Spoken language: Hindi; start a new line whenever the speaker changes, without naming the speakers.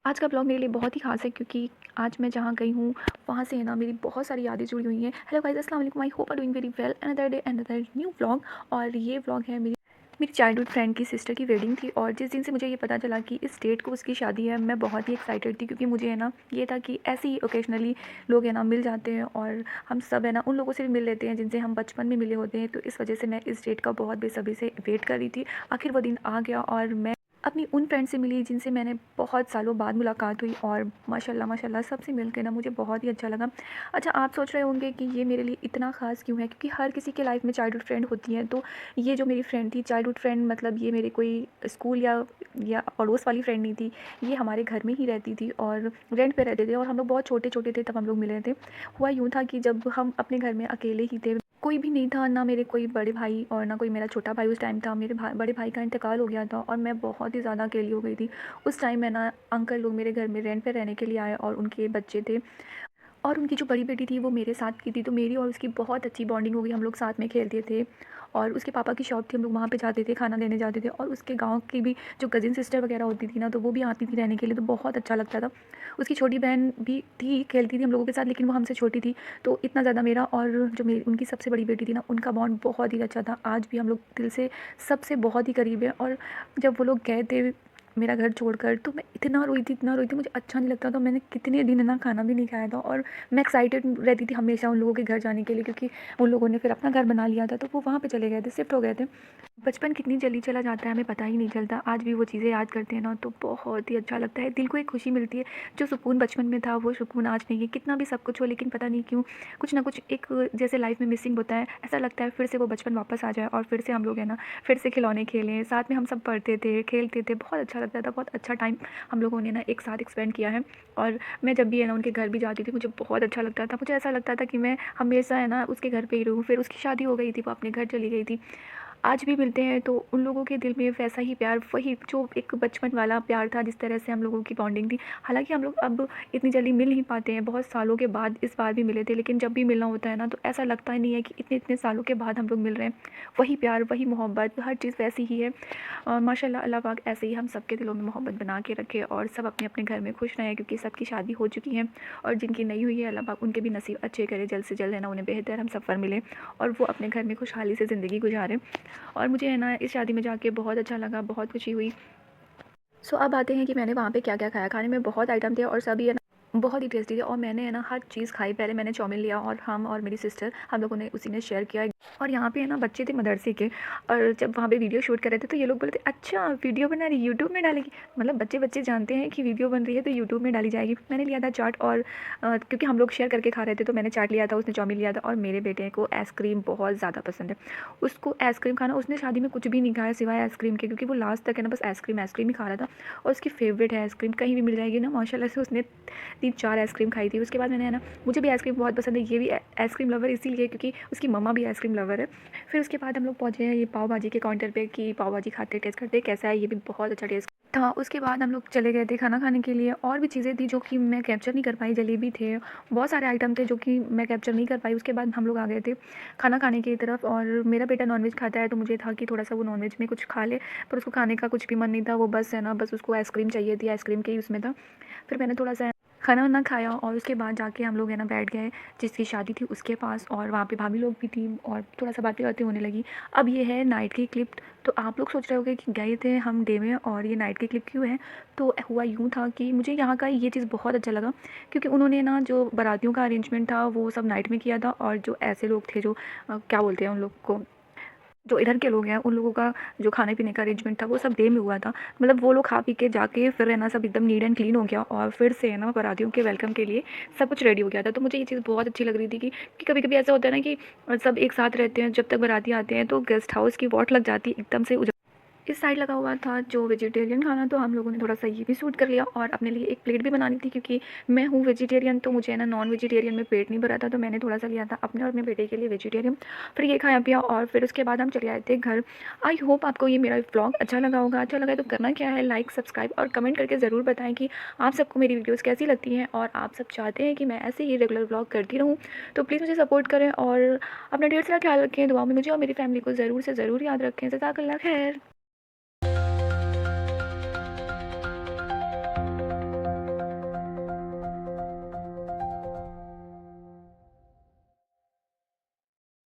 आज का ब्लॉग मेरे लिए बहुत ही ख़ास है क्योंकि आज मैं जहाँ गई हूँ वहाँ से है ना मेरी बहुत सारी यादें जुड़ी हुई हैं। हेलो गाइस, अस्सलाम वालेकुम, I hope are doing very well. Another day another new vlog. और ये व्लॉग है मेरी चाइल्डहुड फ्रेंड की सिस्टर की वेडिंग थी। और जिस दिन से मुझे ये पता चला कि इस डेट को उसकी शादी है, मैं बहुत ही एक्साइटेड थी क्योंकि मुझे है ना ये था कि ऐसे ही ओकेजनली लोग है ना मिल जाते हैं और हम सब है ना उन लोगों से भी मिल लेते हैं जिनसे हम बचपन में मिले होते हैं। तो इस वजह से मैं इस डेट का बहुत बेसब्री से वेट कर रही थी। आखिर वो दिन आ गया और मैं अपनी उन फ्रेंड से मिली जिनसे मैंने बहुत सालों बाद मुलाकात हुई। और माशाल्लाह माशाल्लाह सबसे मिलकर ना मुझे बहुत ही अच्छा लगा। अच्छा, आप सोच रहे होंगे कि ये मेरे लिए इतना ख़ास क्यों है, क्योंकि हर किसी के लाइफ में चाइल्डहुड फ्रेंड होती हैं। तो ये जो मेरी फ्रेंड थी चाइल्डहुड फ्रेंड, मतलब ये मेरे कोई स्कूल या पड़ोस वाली फ्रेंड नहीं थी। ये हमारे घर में ही रहती थी और रेंट पे रहते थे और हम लोग बहुत छोटे छोटे थे तब हम लोग मिले थे। हुआ यूँ था कि जब हम अपने घर में अकेले ही थे, कोई भी नहीं था, ना मेरे कोई बड़े भाई और ना कोई मेरा छोटा भाई उस टाइम था। मेरे बड़े भाई का इंतकाल हो गया था और मैं बहुत ही ज़्यादा अकेली हो गई थी। उस टाइम में ना अंकल लोग मेरे घर में रेंट पे रहने के लिए आए और उनके बच्चे थे और उनकी जो बड़ी बेटी थी वो मेरे साथ की थी। तो मेरी और उसकी बहुत अच्छी बॉन्डिंग हो गई, हम लोग साथ में खेलते थे। और उसके पापा की शॉप थी, हम लोग वहाँ पे जाते थे, खाना देने जाते थे। और उसके गांव की भी जो कज़िन सिस्टर वगैरह होती थी ना, तो वो भी आती थी रहने के लिए, तो बहुत अच्छा लगता था। उसकी छोटी बहन भी थी, खेलती थी हम लोगों के साथ, लेकिन वो हमसे छोटी थी। तो इतना ज़्यादा मेरा और जो मेरी उनकी सबसे बड़ी बेटी थी ना, उनका बॉन्ड बहुत ही अच्छा था। आज भी हम लोग दिल से सबसे बहुत ही करीब है। और जब वो लोग गए थे मेरा घर छोड़कर, तो मैं इतना रोई थी, मुझे अच्छा नहीं लगता था। मैंने कितने दिन ना खाना भी नहीं खाया था और मैं एक्साइटेड रहती थी हमेशा उन लोगों के घर जाने के लिए, क्योंकि उन लोगों ने फिर अपना घर बना लिया था तो वो वहाँ पे चले गए थे, शिफ्ट हो गए थे। बचपन कितनी जल्दी चला जाता है हमें पता ही नहीं चलता। आज भी वो चीज़ें याद करते हैं ना तो बहुत ही अच्छा लगता है, दिल को एक खुशी मिलती है। जो सुकून बचपन में था वो सुकून आज नहीं है, कितना भी सब कुछ हो, लेकिन पता नहीं क्यों कुछ ना कुछ एक जैसे लाइफ में मिसिंग होता है। ऐसा लगता है फिर से वो बचपन वापस आ जाए और फिर से हम लोग है ना फिर से खिलौने खेलें, साथ में हम सब पढ़ते थे, खेलते थे, बहुत अच्छा लगता था। बहुत अच्छा टाइम हम लोगों ने ना एक साथ एक्सपेंड किया है। और मैं जब भी है ना उनके घर भी जाती थी, मुझे बहुत अच्छा लगता था। मुझे ऐसा लगता था कि मैं हमेशा है ना उसके घर पे ही रहूँ। फिर उसकी शादी हो गई थी, वो अपने घर चली गई थी। आज भी मिलते हैं तो उन लोगों के दिल में वैसा ही प्यार, वही जो एक बचपन वाला प्यार था, जिस तरह से हम लोगों की बॉन्डिंग थी। हालांकि हम लोग अब इतनी जल्दी मिल नहीं पाते हैं, बहुत सालों के बाद इस बार भी मिले थे, लेकिन जब भी मिलना होता है ना तो ऐसा लगता ही नहीं है कि इतने इतने सालों के बाद हम लोग मिल रहे हैं। वही प्यार, वही मोहब्बत, हर चीज़ वैसी ही है। और माशाल्लाह अल्लाह पाक ऐसे ही हम सबके दिलों में मोहब्बत बना के रखे और सब अपने अपने घर में खुश रहें, क्योंकि सबकी शादी हो चुकी है। और जिनकी नहीं हुई है अल्लाह पाक उनके भी नसीब अच्छे करे, जल्द से जल्द है ना उन्हें बेहतर हम सफ़र मिले और वो अपने घर में खुशहाली से ज़िंदगी गुजारें। और मुझे है ना इस शादी में जाके बहुत अच्छा लगा, बहुत खुशी हुई। सो अब आते हैं कि मैंने वहाँ पे क्या क्या खाया। खाने में बहुत आइटम थे और सभी है ना बहुत ही टेस्टी थे और मैंने है ना हर चीज़ खाई। पहले मैंने चाउमीन लिया और हम और मेरी सिस्टर हम लोगों ने उसी ने शेयर किया। और यहाँ पे है ना बच्चे थे मदरसे के, और जब वहाँ पे वीडियो शूट कर रहे थे तो ये लोग बोले थे अच्छा वीडियो बना रही, यूट्यूब में डालेगी। मतलब बच्चे बच्चे जानते हैं कि वीडियो बन रही है तो यूट्यूब में डाली जाएगी। मैंने लिया था चाट और क्योंकि हम लोग शेयर करके खा रहे थे तो मैंने चाट लिया था, उसने चाउमीन लिया था। और मेरे बेटे को आइसक्रीम बहुत ज़्यादा पसंद है, उसको आइसक्रीम खाना, उसने शादी में कुछ भी नहीं खाया सिवाय आइसक्रीम के, क्योंकि वो लास्ट तक है ना बस आइसक्रीम आइसक्रीम ही खा रहा था। और उसकी फेवरेट है आइसक्रीम, कहीं भी मिल जाएगी ना माशाल्लाह से उसने 3-4 आइसक्रीम खाई थी। उसके बाद मैंने है ना, मुझे भी आइसक्रीम बहुत पसंद है, ये भी आइसक्रीम लवर इसीलिए क्योंकि उसकी मम्मा भी आइसक्रीम लवर है। फिर उसके बाद हम लोग पहुँचे हैं ये पाव भाजी के काउंटर पे कि पाव भाजी खाते टेस्ट करते कैसा है। ये भी बहुत अच्छा टेस्ट था। उसके बाद हम लोग चले गए थे खाना खाने के लिए। और भी चीज़ें थी जो कि मैं कैप्चर नहीं कर पाई, जलेबी थे, बहुत सारे आइटम थे जो कि मैं कैप्चर नहीं कर पाई। उसके बाद हम लोग आ गए थे खाना खाने की तरफ। और मेरा बेटा नॉनवेज खाता है तो मुझे था कि थोड़ा सा वो नॉनवेज में कुछ खा ले, पर उसको खाने का कुछ भी मन नहीं था। वो बस है ना बस उसको आइसक्रीम चाहिए थी, आइसक्रीम के ही उसमें था। फिर मैंने थोड़ा सा खाना वाना खाया और उसके बाद जाके हम लोग है ना बैठ गए जिसकी शादी थी उसके पास। और वहाँ पे भाभी लोग भी थी और थोड़ा सा बातें बातें होने लगी। अब ये है नाइट की क्लिप। तो आप लोग सोच रहे होंगे कि गए थे हम डे में और ये नाइट की क्लिप क्यों है। तो हुआ यूँ था कि मुझे यहाँ का ये चीज़ बहुत अच्छा लगा, क्योंकि उन्होंने ना जो बारातियों का अरेंजमेंट था वो सब नाइट में किया था। और जो ऐसे लोग थे जो क्या बोलते हैं उन लोग को, जो इधर के लोग हैं उन लोगों का जो खाने पीने का अरेंजमेंट था वो सब डे में हुआ था। मतलब वो लोग खा पी के जाके फिर है ना सब एकदम नीट एंड क्लीन हो गया और फिर से है ना बारातियों के वेलकम के लिए सब कुछ रेडी हो गया था। तो मुझे ये चीज़ बहुत अच्छी लग रही थी कि कभी कभी ऐसा होता है ना कि सब एक साथ रहते हैं, जब तक बाराती आते हैं तो गेस्ट हाउस की वॉट लग जाती है एकदम से। इस साइड लगा हुआ था जो वेजिटेरियन खाना, तो हम लोगों ने थोड़ा सा ये भी सूट कर लिया और अपने लिए एक प्लेट भी बनानी थी, क्योंकि मैं हूँ वेजिटेरियन तो मुझे ना नॉन वेजिटेरियन में पेट नहीं भरा था। तो मैंने थोड़ा सा लिया था अपने और अपने बेटे के लिए वेजिटेरियन। फिर ये खाया पिया और फिर उसके बाद हम चले आए थे घर। आई होप आपको ये मेरा व्लॉग अच्छा लगा होगा। अच्छा लगा तो करना क्या है, लाइक सब्सक्राइब और कमेंट करके ज़रूर बताएं कि आप सबको मेरी वीडियोज़ कैसी लगती हैं और आप सब चाहते हैं कि मैं ऐसे ही रेगुलर व्लॉग करती रहूँ। तो प्लीज़ मुझे सपोर्ट करें और अपना ढेर सारा ख्याल रखें। दुआ में मुझे और मेरी फैमिली को ज़रूर से ज़रूर याद रखें। जज़ाकल्लाह खैर।